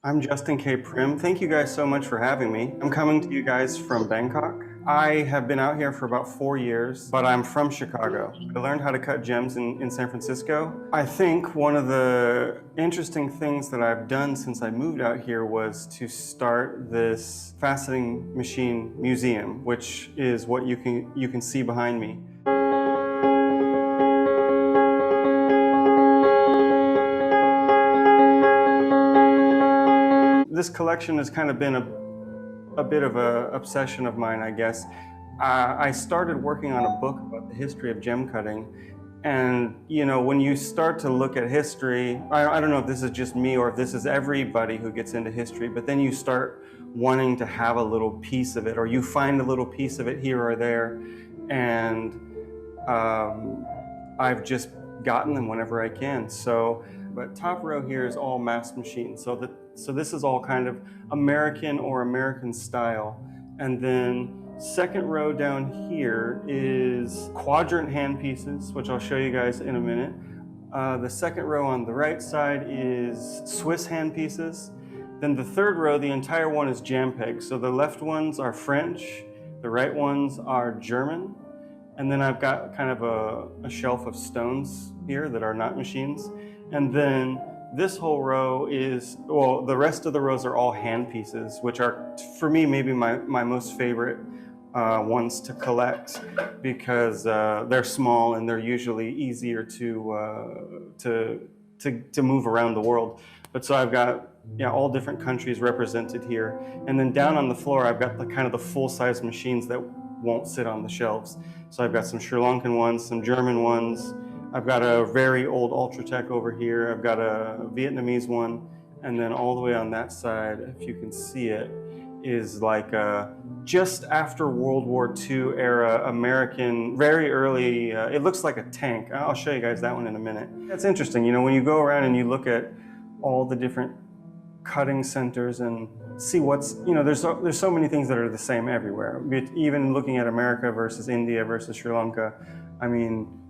I'm Justin K. Prim. Thank you guys so much for having me. I'm coming to you guys from Bangkok. I have been out here for about 4 years, but I'm from Chicago. I learned how to cut gems in San Francisco. I think one of the interesting things that I've done since I moved out here was to start this faceting machine museum, which is what you can see behind me. This collection has kind of been a bit of an obsession of mine, I guess. I started working on a book about the history of gem cutting, and when you start to look at history, I don't know if this is just me or if this is everybody who gets into history, but then you start wanting to have a little piece of it, or you find a little piece of it here or there, and I've just gotten them whenever I can. But top row here is all mass machines. So this is all kind of American or American style. And then second row down here is quadrant hand pieces, which I'll show you guys in a minute. The second row on the right side is Swiss hand pieces. Then the third row, the entire one is jam pegs. So the left ones are French, the right ones are German. And then I've got kind of a shelf of stones here that are not machines. And then this whole row is, well, the rest of the rows are all hand pieces, which are, for me, maybe my most favorite ones to collect, because they're small and they're usually easier to move around the world. But so I've got all different countries represented here. And then down on the floor, I've got the kind of the full-size machines that won't sit on the shelves. So I've got some Sri Lankan ones, some German ones. I've got a very old Ultratech over here. I've got a Vietnamese one. And then all the way on that side, if you can see it, is like just after World War II era American, very early, it looks like a tank. I'll show you guys that one in a minute. That's interesting, when you go around and you look at all the different cutting centers and see what's, there's so many things that are the same everywhere. Even looking at America versus India versus Sri Lanka, I mean,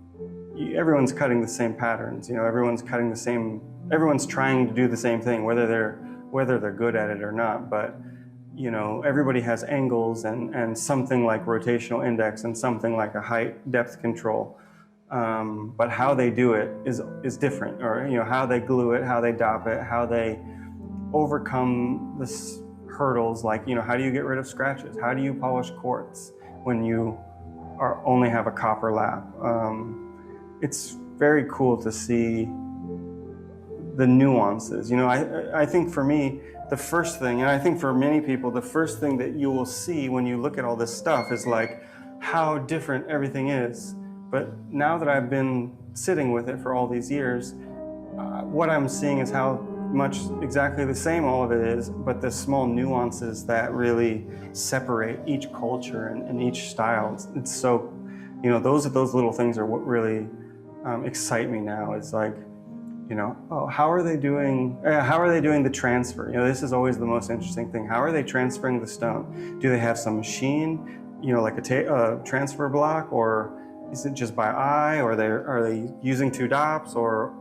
everyone's cutting the same patterns, everyone's cutting the same, everyone's trying to do the same thing, whether they're good at it or not. But everybody has angles and something like rotational index and something like a height depth control. But how they do it is different, or how they glue it, how they dop it, how they overcome the hurdles, like how do you get rid of scratches, how do you polish quartz when you only have a copper lap. It's very cool to see the nuances. I think for me, the first thing, and I think for many people, the first thing that you will see when you look at all this stuff is like how different everything is. But now that I've been sitting with it for all these years, what I'm seeing is how much exactly the same all of it is, but the small nuances that really separate each culture and each style. It's so, those little things are what really excite me now. It's like, oh, how are they doing the transfer? This is always the most interesting thing. How are they transferring the stone? Do they have some machine, like a transfer block, or is it just by eye, or are they using two dops, or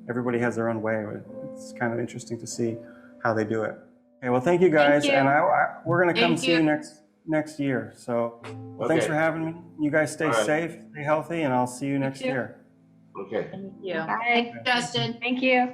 everybody has their own way. It's kind of interesting to see how they do it. Okay, well, thank you guys, and we're going to come see you next year. So, well, thanks for having me. You guys stay safe, stay healthy, and I'll see you next year. Okay. Thank you. Bye, Justin. Thank you.